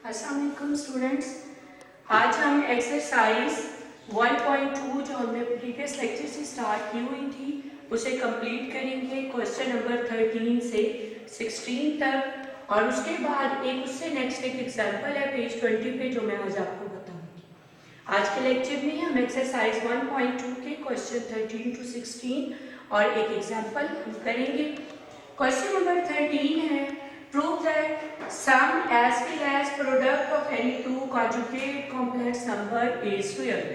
अस्सलाम वालेकुम स्टूडेंट्स। आज हम एक्सरसाइज 1.2 जो हमने प्रीवियस लेक्चर से स्टार्ट की हुई थी उसे कंप्लीट करेंगे। क्वेश्चन नंबर 13 से 16 तक और उसके बाद उससे नेक्स्ट एक एग्जांपल है पेज 20 पे जो मैं आज आपको बताऊंगी। आज के लेक्चर में हम एक्सरसाइज 1.2 के क्वेश्चन 13 to 16 और एक एग्जांपल हम करेंगे। क्वेश्चन नंबर 13 है prove that sum as well as product of any two conjugate complex number is real।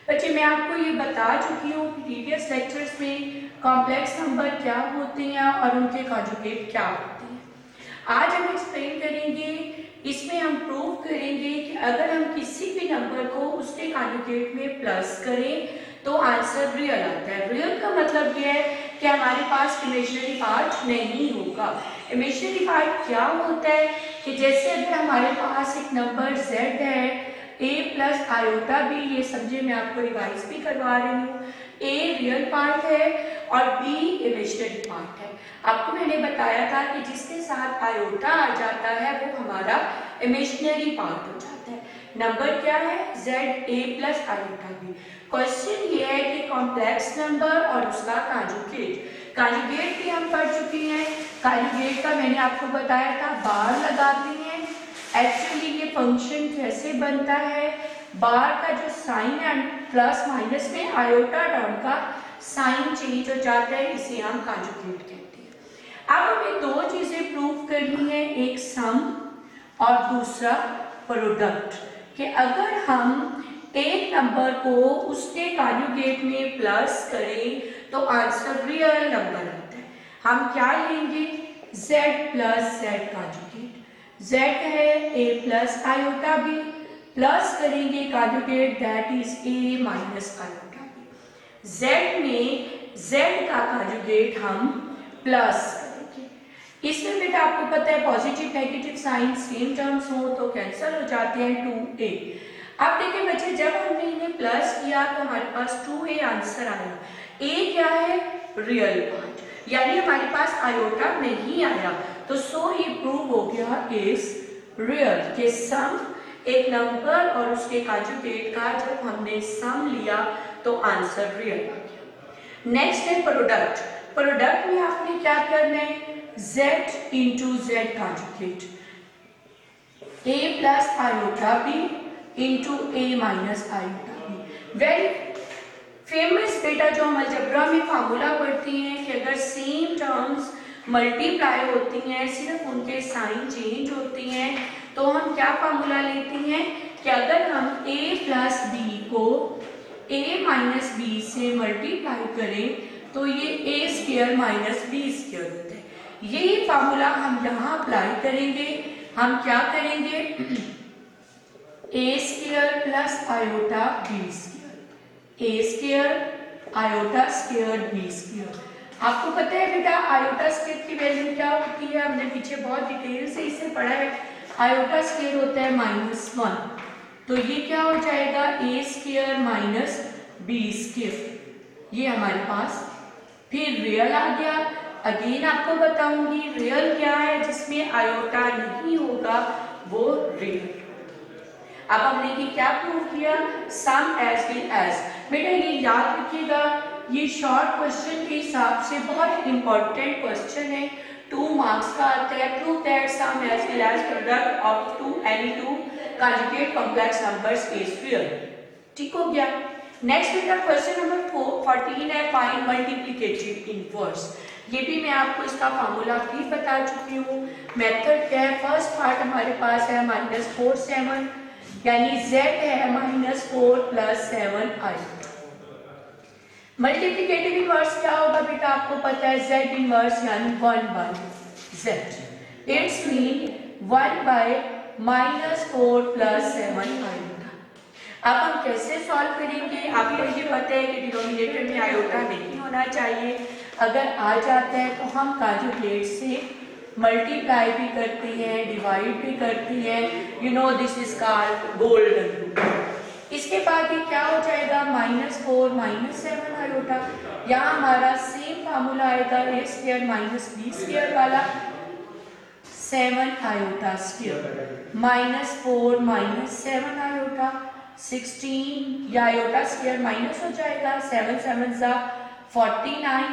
बच्चे मैं आपको ये बता चुकी हूँ प्रीवियस लेक्चर्स में कॉम्प्लेक्स नंबर क्या होते हैं और उनके कॉन्जुगेट क्या होते हैं। आज हम एक्सप्लेन करेंगे, इसमें हम प्रूव करेंगे कि अगर हम किसी भी नंबर को उसके कॉन्जुगेट में प्लस करें तो आंसर रियल आता है। रियल का मतलब ये है कि हमारे पास इमेजिनरी पार्ट नहीं होगा। इमेजिनरी पार्ट क्या होता है कि जैसे अगर हमारे पास एक नंबर z है a प्लस आयोटा b, ये समझे मैं आपको रिवाइज भी करवा रही हूँ। a रियल पार्ट है और b इमेजिनरी पार्ट है। आपको मैंने बताया था कि जिसके साथ आयोटा आ जाता है वो हमारा इमेजिनरी पार्ट हो जाता है। नंबर क्या है z a plus iota b। Question ये है कि कॉम्प्लेक्स नंबर और उसका कॉन्जुगेट भी हम पढ़ चुके हैं। कॉन्जुगेट का मैंने आपको बताया था बार लगाते हैं। एक्चुअली ये फंक्शन कैसे बनता है, बार का जो साइन है प्लस माइनस में आयोटा टर्म का साइन चेंज हो जाता है, इसे हम कॉन्जुगेट कहते हैं। अब हमें दो चीजें प्रूव करनी है, एक सम और दूसरा प्रोडक्ट, कि अगर हम एक नंबर को उसके कॉन्जुगेट में प्लस करें तो आंसर रियल नंबर आता है। हम क्या लेंगे z plus z conjugate. z है a plus iota b, plus करेंगे conjugate that is a minus iota b। z में z का कॉन्जुगेट हम प्लस करेंगे। इसमें बेटा आपको पता है positive negative sign same terms हो तो कैंसिल हो जाते हैं 2a। अब देखिए बच्चे, जब हमने इन्हें प्लस किया तो हमारे पास 2a आंसर आया। a क्या है रियल पार्ट, यानी हमारे पास आयोटा नहीं आया, तो सो ये प्रूव हो गया इज रियल के सम एक नंबर और उसके कॉन्जुगेट का जब हमने सम लिया तो आंसर रियल आ गया। नेक्स्ट है प्रोडक्ट। प्रोडक्ट में आपने क्या करना है z into Z conjugate, a plus iota b into a minus iota b। Very famous बेटा जो हम अलजेब्रा में फार्मूला पढ़ते हैं कि अगर सेम टर्म्स मल्टीप्लाई होती हैं, सिर्फ उनके साइन चेंज होती हैं, तो हम क्या फार्मूला लेते हैं कि अगर हम a प्लस b को a माइनस b से मल्टीप्लाई करें तो ये a square minus b square होता है। यही फार्मूला हम यहाँ अप्लाई करेंगे। हम क्या करेंगे a square plus iota b square, a square iota square b square. आपको पता है बेटा आयोटा स्क्वायर की वैल्यू क्या होती है, हमने पीछे बहुत डिटेल से इसे पढ़ा है। आयोटा स्क्वायर होता है -1, तो ये क्या हो जाएगा a square minus b square. ये हमारे पास फिर रियल आ गया। अगेन आपको बताऊंगी रियल क्या है, जिसमें आयोटा नहीं होगा वो रियल। अब हमने ये क्या प्रूव किया, सम एज वेल एज। बेटा ये याद रखिएगा, ये शॉर्ट क्वेश्चन के हिसाब से बहुत इंपॉर्टेंट क्वेश्चन है, 2 मार्क्स का आता है। Prove that sum as well as product of any two conjugate complex numbers is real. ठीक हो गया। नेक्स्ट बेटा क्वेश्चन नंबर 14 है फाइंड मल्टीप्लिकेटिव इनवर्स। ये भी मैं आपको इसका फार्मूला भी बता चुकी हूँ। मेथड क्या है, फर्स्ट पार्ट हमारे पास है -4 7, यानी z है -4 प्लस 7 i। मल्टीप्लिकेटिव इनवर्स क्या होगा बेटा आपको पता है, z इनवर्स यानी 1 by z। It's mean 1 by -4 plus 7 i। अब हम कैसे सॉल्व करेंगे, आपको ये पता है कि डिनोमिनेटर में आयोटा नहीं होना चाहिए। अगर आ जाता है तो हम कॉन्जुगेट से मल्टीप्लाई भी करते हैं, डिवाइड भी करते हैं। You know this is called golden rule. इसके बाद ये क्या हो जाएगा -4 माइनस 7 आयोटा। यहाँ हमारा सेम फार्मूला आएगा a square minus b square वाला। 7 iota square minus 4 minus 7 iota 16, या आयोटा स्क्वायर माइनस हो जाएगा, 7 7 जा 49,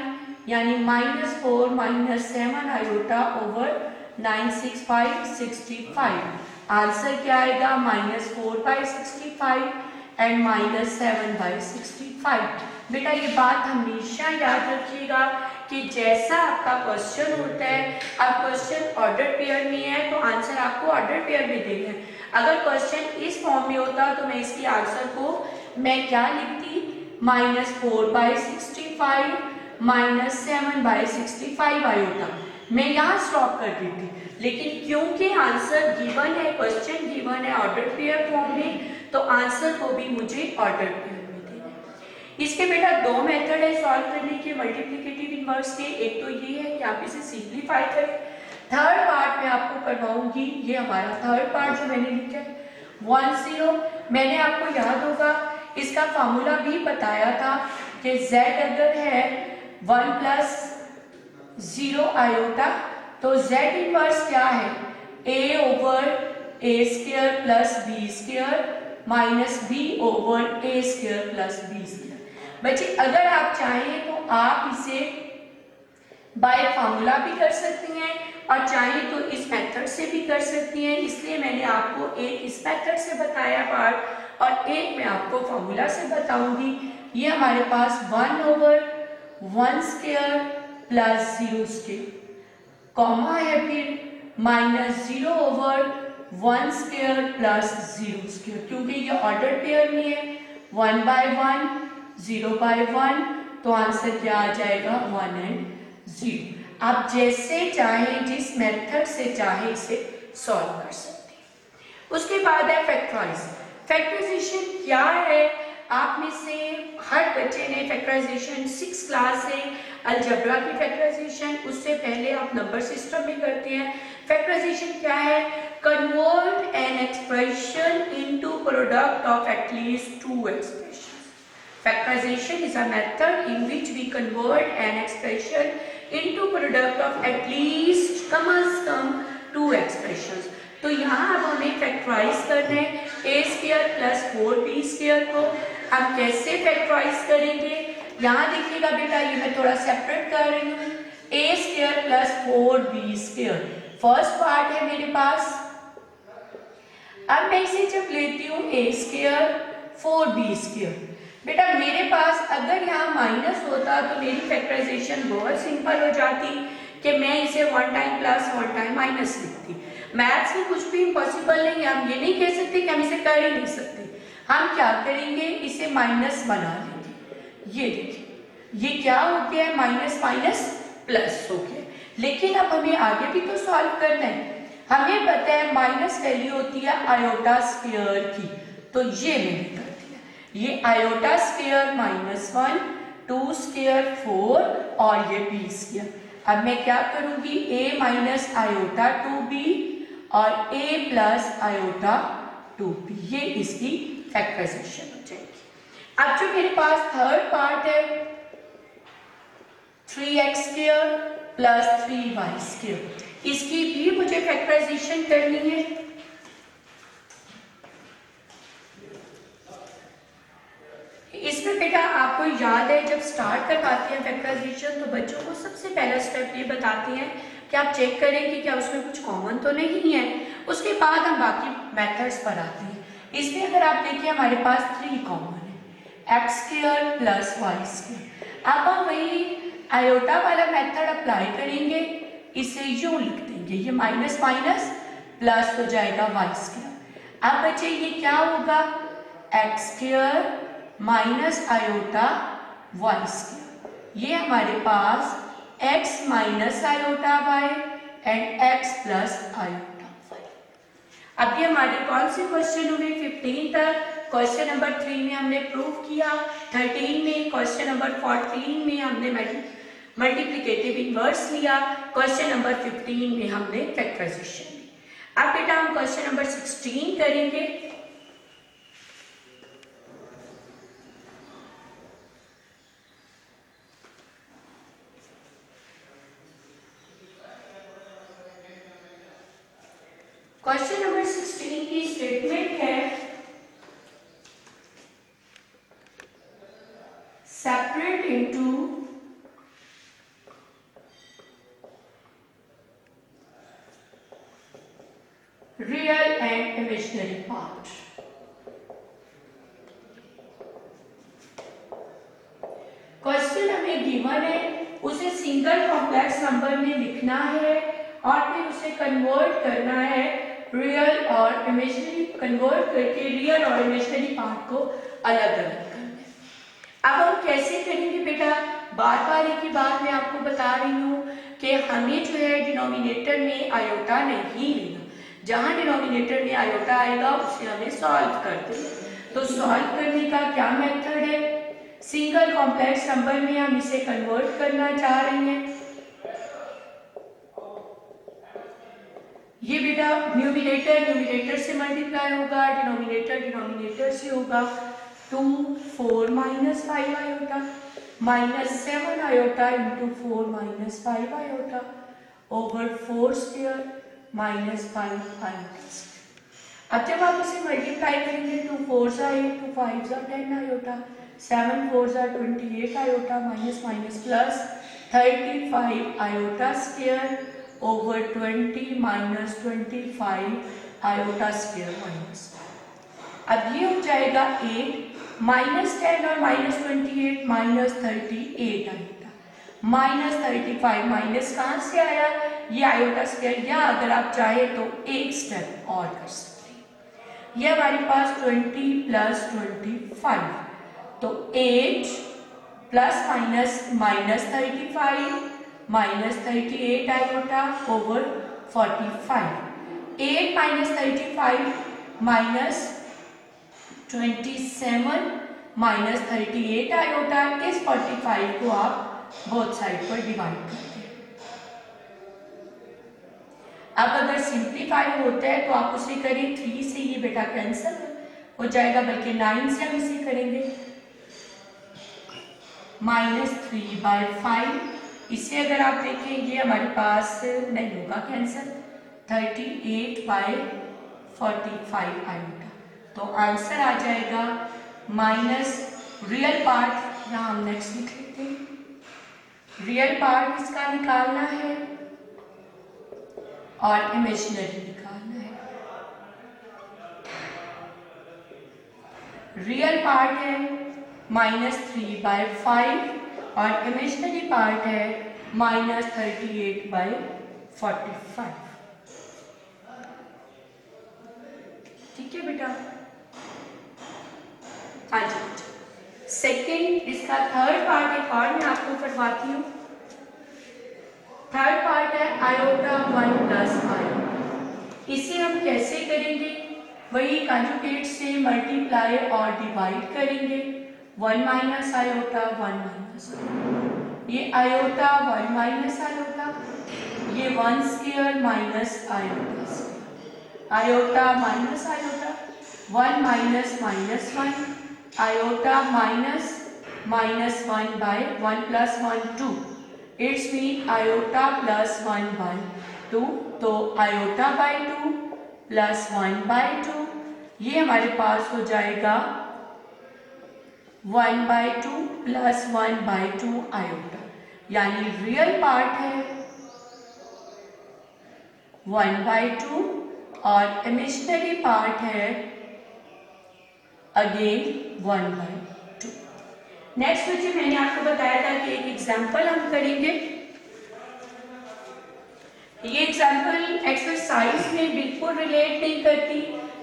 यानी minus 4 minus 7 iota over 9 6 5 65। Answer क्या आएगा? Minus 4 by 65 and minus 7 by 65। बेटा ये बात हमेशा याद रखिएगा कि जैसा आपका क्वेश्चन होता है, अब क्वेश्चन ऑर्डर पेयर में है तो आंसर आपको ऑर्डर पेयर में देना है। अगर क्वेश्चन इस फॉर्म में होता तो मैं इसकी आंसर को मैं क्या लिखती? Minus 4 by 65 minus 7 by 65 iota, मैं यहाँ स्टॉप कर देती। लेकिन क्योंकि आंसर गिवन है, क्वेश्चन गिवन है ऑर्डर पेयर फॉर्म में, तो आंसर को भी मुझे ऑर्डर पेयर में देना है। इसके बेटा दो मेथड है सॉल्व करने के मल्टीप्लिकेटिव इनवर्स के। एक तो ये है कि आप इसे सिंप्लीफाई करें, थर्ड पार्ट में आपको करवाऊंगी। ये हमारा थर्ड पार्ट जो मैंने लिखा है 1 0, मैंने आपको याद होगा इसका फार्मूला भी बताया था कि z अगर है 1 प्लस 0 आयोटा तो z इनवर्स क्या है? a over a square plus b square minus b over a square plus b square. बच्चे अगर आप चाहें तो आप इसे बाय फार्मूला भी कर सकती हैं और चाहें तो इस मेथड से भी कर सकती हैं। इसलिए मैंने आपको एक इस मेथड से बताया पार्ट और एक मैं आपको फार्मूला से बताऊंगी। ये हमारे पास 1 over 1 square plus 0 square comma है, फिर minus 0 over 1 square plus 0 square, क्योंकि ये ऑर्डर पेयर में है 1 बाय 1 0 बाय 1, तो आंसर क्या आ जाएगा? 1 एंड 0। आप जैसे चाहें जिस मेथड से चाहे इसे सॉल्व कर सकते हैं। उसके बाद है फैक्टराइज। फैक्टराइजेशन क्या है? आप में से हर बच्चे ने फैक्टराइजेशन 6 क्लास से अलजेब्रा की फैक्टराइजेशन, उससे पहले आप नंबर सिस्टम में करते हैं। फैक्टराइजेशन क्या है? Convert an expression into product of at least 2 expressions. Factorization is a method in which we convert an expression into product of at least कम से कम 2 expressions। तो यहाँ अब हमें फैक्टराइज करना है a square plus 4b square को। हम कैसे फैक्टराइज करेंगे? यहाँ देखिएगा बेटा, ये मैं थोड़ा सेपरेट कर रही हूँ। a square plus 4b square first part है मेरे पास। अब मैं इसे जब लेती हूँ a स्क्वायर 4b स्क्वायर, बेटा मेरे पास अगर यहाँ माइनस होता तो मेरी फैक्टराइजेशन बहुत सिंपल हो जाती कि मैं इसे 1 टाइम प्लस 1 टाइम माइनस लिखती। मैथ्स में कुछ भी इम्पॉसिबल नहीं है, हम ये नहीं कह सकते कि हम इसे कर ही नहीं सकते। हम क्या करेंगे? इसे माइनस बना लेंगे। ये देखिए ये क्या हो गया है? माइनस माइनस प्लस हो गया। लेकिन अब हमें आगे भी तो सॉल्व करना है। हमें पता है माइनस वैल्यू होती है आयोटा स्क्वायर की, तो ये मैंने कर दिया। ये आयोटा स्क्वायर माइनस 1, 2 स्क्वायर 4 और ये b स्क्वायर। अब मैं क्या करूंगी? a माइनस आयोटा 2b और a प्लस आयोटा 2b, ये इसकी फैक्टराइजेशन हो जाएगी। अब जो मेरे पास थर्ड पार्ट है 3x square plus 3y square, इसकी भी मुझे फैक्टराइजेशन करनी है। इसमें बेटा आपको याद है जब स्टार्ट करवाते हैं फैक्टराइजेशन तो बच्चों को सबसे पहला स्टेप ये बताते हैं कि आप चेक करें कि क्या उसमें कुछ कॉमन तो नहीं है। उसके बाद हम बाकी मेथड्स पर आते हैं। इसमें अगर आप देखिए हमारे पास 3 कॉमन है, x square plus y square. अब हम वही आयोटा वाला मेथड अप्लाई करेंगे, इसे यूं लिख देंगे, ये माइनस माइनस प्लस हो जाएगा वाई स्क्वायर। अब बच्चे ये क्या होगा? x square minus iota y square, ये हमारे पास x minus iota y and x plus iota y. अब ये हमारे कौन से क्वेश्चन हुए? 15 तक। क्वेश्चन नंबर 3 में हमने प्रूव किया, 13 में, क्वेश्चन नंबर 14 में हमने मल्टीप्लिकेटिव इनवर्स लिया, क्वेश्चन नंबर 15 में हमने फैक्टराइजेशन ली। अब बेटा हम क्वेश्चन नंबर 16 करेंगे। 16 की स्टेटमेंट है separate into real and imaginary part. Question हमें गिवन है, उसे सिंगल कॉम्प्लेक्स नंबर में लिखना है और फिर उसे कन्वर्ट करना है रियल और इमेजिनरी, कन्वर्ट करके रियल और इमेजिनरी पार्ट को अलग अलग करना है। अब हम कैसे करेंगे बेटा, बार बार एक ही बात मैं आपको बता रही हूँ कि हमें जो है डिनोमिनेटर में आयोटा नहीं लेना, जहां डिनोमिनेटर में आयोटा आएगा उसे हमें सॉल्व कर देना। तो सॉल्व करने का क्या मेथड है, सिंगल कॉम्प्लेक्स नंबर में हम इसे कन्वर्ट करना चाह रहे हैं। ये बेटा न्यूमिनेटर न्यूमिनेटर से मल्टीप्लाई होगा, डिनोमिनेटर डिनोमिनेटर से होगा। 2 4 minus 5 iota minus 7 iota into 4 minus 5 iota over 4 square minus 5 iota. अब जब आप इसे मल्टीप्लाई करेंगे 2 4 जा 8, 2 5 जा 10 आयोटा, 7 4 जा 28 iota minus minus plus 35 iota square over 20 minus 25 iota square minus. अब ये हो जाएगा 8 माइनस 10 और minus 28 minus 38 iota minus 35 minus कहाँ से आया, ये आयोटा स्क्वायर, या अगर आप चाहे तो एक स्टेप और कर सकते हैं। ये हमारे पास 20 प्लस 25, तो 8 plus minus minus 35 minus 38 iota over 45। 8 minus 35 minus 27 minus 38 iota. इस 45 को आप बोथ साइड पर डिवाइड करते हैं। अब अगर सिंप्लीफाई होता है तो आप उसे करें 3 से, ये बेटा कैंसिल हो जाएगा, बल्कि 9 से हम इसे करेंगे माइनस 3/5। इसे अगर आप देखेंगे हमारे पास नहीं होगा कैंसिल, 38/45 आएगा। तो आंसर आ जाएगा माइनस रियल पार्ट, यहाँ हम नेक्स्ट लिख लेते हैं, रियल पार्ट इसका निकालना है और इमेजिनरी निकालना है। रियल पार्ट है माइनस 3/5 और इमेजिनरी पार्ट है माइनस 38/45। ठीक है बेटा, हाँ जी। सेकेंड, इसका थर्ड पार्ट एक और मैं आपको करवाती हूँ। थर्ड पार्ट है आयोटा 1 प्लस आई। इसे हम कैसे करेंगे, वही कॉन्जुगेट से मल्टीप्लाई और डिवाइड करेंगे। 1 माइनस आयोटा 1 माइनस, ये आयोटा 1 माइनस आयोटा, ये 1 square minus iota square, iota minus iota 1 minus minus 1 iota minus minus 1/1 plus 1 2, it's mean iota plus 1/2, तो आयोटा बाई 2 प्लस 1/2, ये हमारे पास हो जाएगा 1/2 प्लस 1/2 आयोटा, यानी रियल पार्ट है 1/2 और इमेजिनरी पार्ट है अगेन 1/2। नेक्स्ट बच्चे, मैंने आपको बताया था कि एक एग्जाम्पल हम करेंगे। ये एग्जाम्पल एक्सरसाइज में बिल्कुल रिलेट नहीं करती,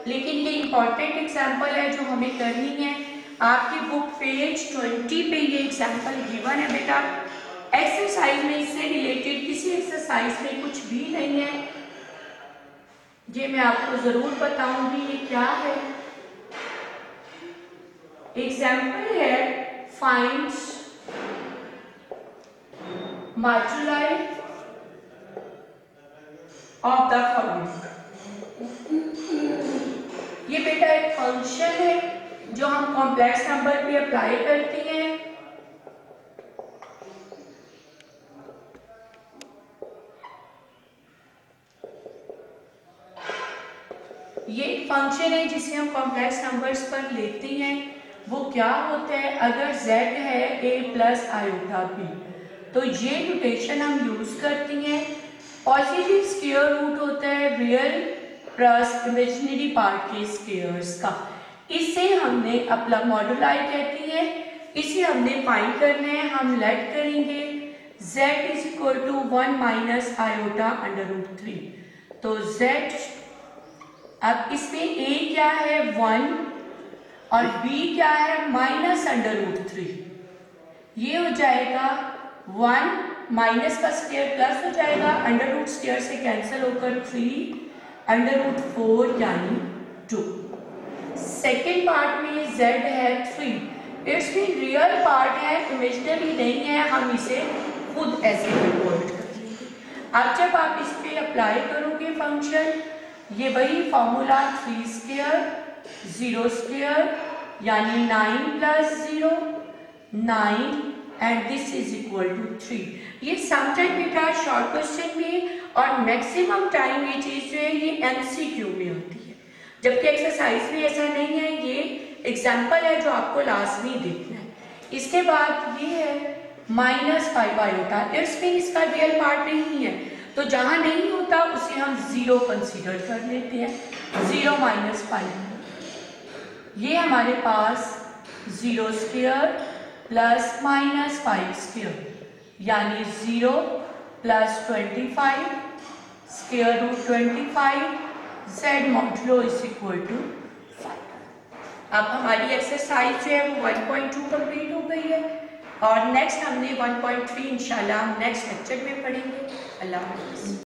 लेकिन ये इंपॉर्टेंट एग्जाम्पल है जो हमें करनी है। आपकी बुक पेज 20 पे ये एग्जाम्पल गिवन है बेटा। एक्सरसाइज में इससे रिलेटेड किसी एक्सरसाइज में कुछ भी नहीं है, ये मैं आपको जरूर बताऊंगी ये क्या है। एग्जाम्पल है फाइंड मॉड्यूली ऑफ द फॉलोइंग। ये बेटा एक फंक्शन है जो हम कॉम्प्लेक्स नंबर पे अप्लाई करते हैं। ये फंक्शन है जिसे हम कॉम्प्लेक्स नंबर्स पर लेते हैं। वो क्या होता है, अगर z है a प्लस आयोटा b, तो ये नोटेशन हम यूज करती हैं। पॉजिटिव स्क्वायर रूट होता है रियल प्लस इमेजिनरी पार्ट के स्क्वायर्स का। इसे हमने अपना मॉडुलाई कहती है, इसे हमने फाइंड करना है। हम लेट करेंगे z is equal to 1 minus iota under root 3। तो z, अब इसमें a क्या है 1 और b क्या है माइनस अंडर रूट 3। ये हो जाएगा 1 माइनस का स्क्वायर प्लस हो जाएगा, अंडर रूट स्क्वायर से कैंसिल होकर 3 अंडर रूट 4 यानी 2। सेकेंड पार्ट में z है 3, इसमें रियल पार्ट है, इमेजिनरी नहीं है, हम इसे खुद ऐसे कन्वर्ट कर लेंगे। अब जब आप इस पे अप्लाई करोगे फंक्शन, ये वही फॉर्मूला 3 स्क्वायर 0 स्क्वायर यानी 9 plus 0 9 and this is equal to 3। ये सम टाइम बेटा शॉर्ट क्वेश्चन में और मैक्सिमम टाइम ये चीज जो है ये एमसीक्यू में होती है, जबकि एक्सरसाइज में ऐसा नहीं है। ये एग्जाम्पल है जो आपको लास्ट में देखना है। इसके बाद ये है -5 आयोटा, इसमें इसका रियल पार्ट नहीं है, तो जहां नहीं होता उसे हम 0 कंसीडर कर लेते हैं। 0 माइनस 5, ये हमारे पास 0 स्क्वायर प्लस माइनस 5 स्क्वायर यानी 0 plus 25 square root 25 z modulo is equal to 5। अब हमारी एक्सरसाइज जो है वो 1.2 कंप्लीट हो गई है और नेक्स्ट हमने 1.3 इंशाल्लाह नेक्स्ट लेक्चर में पढ़ेंगे। अल्लाह हाफ़िज़।